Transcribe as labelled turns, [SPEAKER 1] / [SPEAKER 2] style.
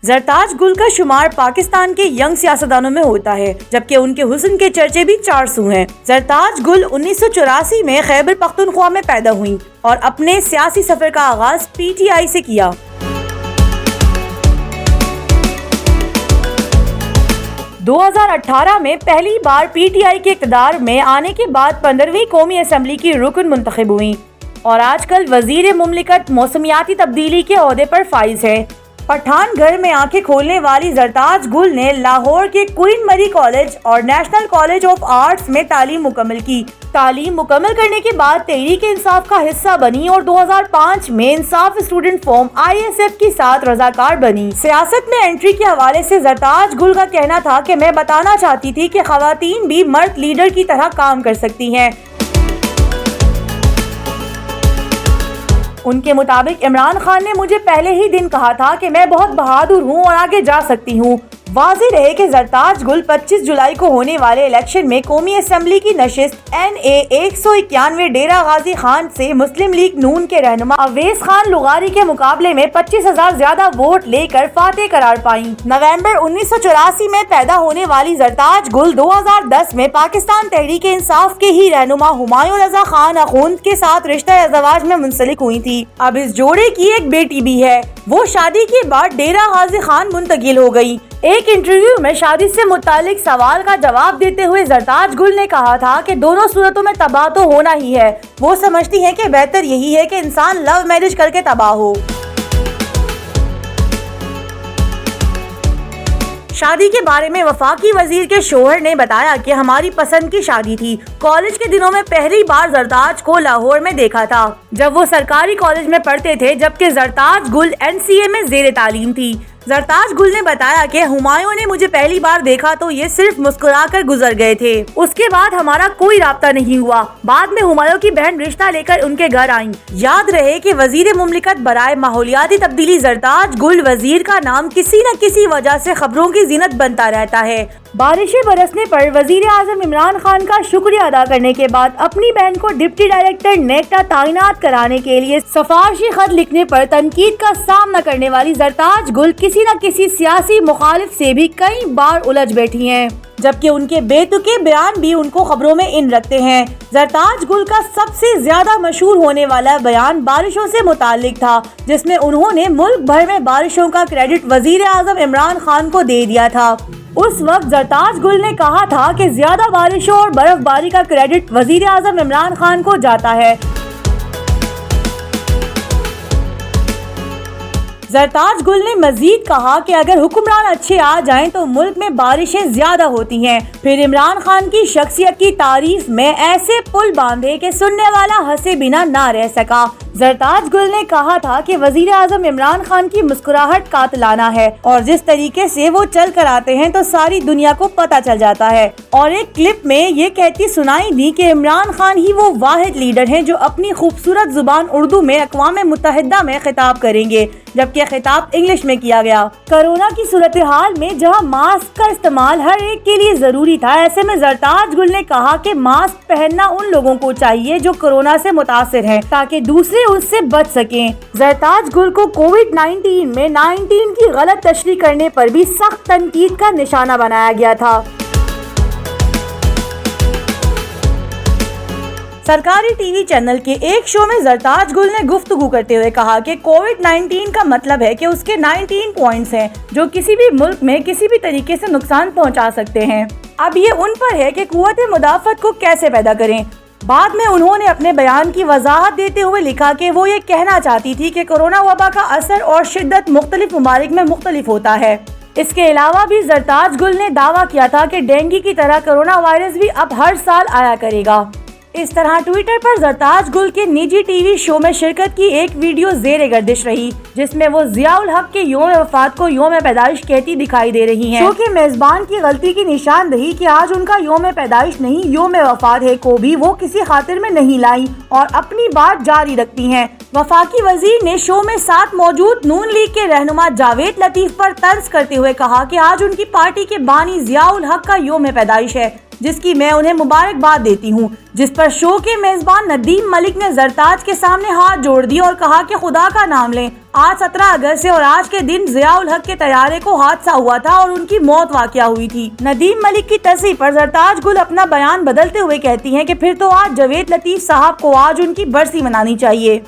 [SPEAKER 1] زرتاج گل کا شمار پاکستان کے ینگ سیاستدانوں میں ہوتا ہے، جبکہ ان کے حسن کے چرچے بھی 400 ہیں۔ زرتاج گل 1984 میں خیبر پختونخوا میں پیدا ہوئی اور اپنے سیاسی سفر کا آغاز پی ٹی آئی سے کیا۔ 2018 میں پہلی بار پی ٹی آئی کے اقتدار میں آنے کے بعد 15ویں قومی اسمبلی کی رکن منتخب ہوئی اور آج کل وزیر مملکت موسمیاتی تبدیلی کے عہدے پر فائز ہے۔ پٹھان گھر میں آنکھیں کھولنے والی زرتاج گل نے لاہور کے کوئن مری کالج اور نیشنل کالج آف آرٹس میں تعلیم مکمل کی۔ تعلیم مکمل کرنے کے بعد تحریک انصاف کا حصہ بنی اور 2005 میں انصاف اسٹوڈنٹ فورم ISF کے ساتھ رضاکار بنی۔ سیاست میں انٹری کے حوالے سے زرتاج گل کا کہنا تھا کہ میں بتانا چاہتی تھی کہ خواتین بھی مرد لیڈر کی طرح کام کر سکتی ہیں۔ ان کے مطابق عمران خان نے مجھے پہلے ہی دن کہا تھا کہ میں بہت بہادر ہوں اور آگے جا سکتی ہوں۔ واضح رہے کہ زرتاج گل 25 جولائی کو ہونے والے الیکشن میں قومی اسمبلی کی نشست NA 191 ڈیرہ غازی خان سے مسلم لیگ نون کے رہنما اویس خان لغاری کے مقابلے میں 25,000 زیادہ ووٹ لے کر فاتح قرار پائیں۔ نومبر 1984 میں پیدا ہونے والی زرتاج گل 2010 میں پاکستان تحریک انصاف کے ہی رہنما ہمایوں رضا خان اخوند کے ساتھ رشتہ ازدواج میں منسلک ہوئی تھی۔ اب اس جوڑے کی ایک بیٹی بھی ہے۔ وہ شادی کے بعد ڈیرہ غازی خان منتقل ہو گئی۔ ایک انٹرویو میں شادی سے متعلق سوال کا جواب دیتے ہوئے زرتاج گل نے کہا تھا کہ دونوں صورتوں میں تباہ تو ہونا ہی ہے۔ وہ سمجھتی ہیں کہ بہتر یہی ہے کہ انسان لو میرج کر کے تباہ ہو۔ شادی کے بارے میں وفاقی وزیر کے شوہر نے بتایا کہ ہماری پسند کی شادی تھی۔ کالج کے دنوں میں پہلی بار زرتاج کو لاہور میں دیکھا تھا جب وہ سرکاری کالج میں پڑھتے تھے، جبکہ زرتاج گل NCA میں زیر تعلیم تھی۔ زرتاج گل نے بتایا کہ ہمایوں نے مجھے پہلی بار دیکھا تو یہ صرف مسکرا کر گزر گئے تھے۔ اس کے بعد ہمارا کوئی رابطہ نہیں ہوا۔ بعد میں ہمایوں کی بہن رشتہ لے کر ان کے گھر آئیں۔ یاد رہے کہ وزیر مملکت برائے ماحولیاتی تبدیلی زرتاج گل وزیر کا نام کسی نہ کسی وجہ سے خبروں کی زینت بنتا رہتا ہے۔ بارشیں برسنے پر وزیر اعظم عمران خان کا شکریہ ادا کرنے کے بعد اپنی بہن کو ڈپٹی ڈائریکٹر نیکٹا تعینات کرانے کے لیے سفارشی خط لکھنے پر تنقید کا سامنا کرنے والی زرتاج گل کسی نہ کسی سیاسی مخالف سے بھی کئی بار الجھ بیٹھی ہیں، جبکہ ان کے بے تکے بیان بھی ان کو خبروں میں ان رکھتے ہیں۔ زرتاج گل کا سب سے زیادہ مشہور ہونے والا بیان بارشوں سے متعلق تھا، جس میں انہوں نے ملک بھر میں بارشوں کا کریڈٹ وزیر اعظم عمران خان کو دے دیا تھا۔ اس وقت زرتاج گل نے کہا تھا کہ زیادہ بارشوں اور برف باری کا کریڈٹ وزیر اعظم عمران خان کو جاتا ہے۔ زرتاج گل نے مزید کہا کہ اگر حکمران اچھے آ جائیں تو ملک میں بارشیں زیادہ ہوتی ہیں۔ پھر عمران خان کی شخصیت کی تعریف میں ایسے پل باندھے کہ سننے والا ہنسے بنا نہ رہ سکا۔ زرتاج گل نے کہا تھا کہ وزیر اعظم عمران خان کی مسکراہٹ قاتلانہ ہے اور جس طریقے سے وہ چل کر آتے ہیں تو ساری دنیا کو پتہ چل جاتا ہے، اور ایک کلپ میں یہ کہتی سنائی دی کہ عمران خان ہی وہ واحد لیڈر ہیں جو اپنی خوبصورت زبان اردو میں اقوام متحدہ میں خطاب کریں گے، جبکہ خطاب انگلش میں کیا گیا۔ کورونا کی صورتحال میں جہاں ماسک کا استعمال ہر ایک کے لیے ضروری تھا، ایسے میں زرتاج گل نے کہا کہ ماسک پہننا ان لوگوں کو چاہیے جو کورونا سے متاثر ہیں تاکہ دوسرے اس سے بچ سکیں۔ زرتاج گل کو کووڈ-19 میں 19 کی غلط تشریح کرنے پر بھی سخت تنقید کا نشانہ بنایا گیا تھا۔ سرکاری ٹی وی چینل کے ایک شو میں زرتاج گل نے گفتگو کرتے ہوئے کہا کہ کووڈ-19 کا مطلب ہے کہ اس کے 19 پوائنٹس ہیں جو کسی بھی ملک میں کسی بھی طریقے سے نقصان پہنچا سکتے ہیں۔ اب یہ ان پر ہے کہ قوت مدافعت کو کیسے پیدا کریں۔ بعد میں انہوں نے اپنے بیان کی وضاحت دیتے ہوئے لکھا کہ وہ یہ کہنا چاہتی تھی کہ کورونا وبا کا اثر اور شدت مختلف ممالک میں مختلف ہوتا ہے۔ اس کے علاوہ بھی زرتاج گل نے دعویٰ کیا تھا کہ ڈینگی کی طرح کورونا وائرس بھی اب ہر سال آیا کرے گا۔ اس طرح ٹویٹر پر زرتاج گل کے نجی ٹی وی شو میں شرکت کی ایک ویڈیو زیر گردش رہی، جس میں وہ ضیاء الحق کے یوم وفات کو یوم پیدائش کہتی دکھائی دے رہی ہیں۔ شو کے میزبان کی غلطی کی نشاندہی کہ آج ان کا یوم پیدائش نہیں یوم وفات ہے کو بھی وہ کسی خاطر میں نہیں لائی اور اپنی بات جاری رکھتی ہیں۔ وفاقی وزیر نے شو میں ساتھ موجود نون لیگ کے رہنما جاوید لطیف پر طنز کرتے ہوئے کہا کہ آج ان کی پارٹی کے بانی ضیاء الحق کا یوم پیدائش ہے، جس کی میں انہیں مبارکباد دیتی ہوں، جس پر شو کے میزبان ندیم ملک نے زرتاج کے سامنے ہاتھ جوڑ دیے اور کہا کہ خدا کا نام لیں، آج 17 اگست سے اور آج کے دن ضیاء الحق کے طیارے کو حادثہ ہوا تھا اور ان کی موت واقع ہوئی تھی۔ ندیم ملک کی تصریح پر زرتاج گل اپنا بیان بدلتے ہوئے کہتی ہیں کہ پھر تو آج جاوید لطیف صاحب کو آج ان کی برسی منانی چاہیے۔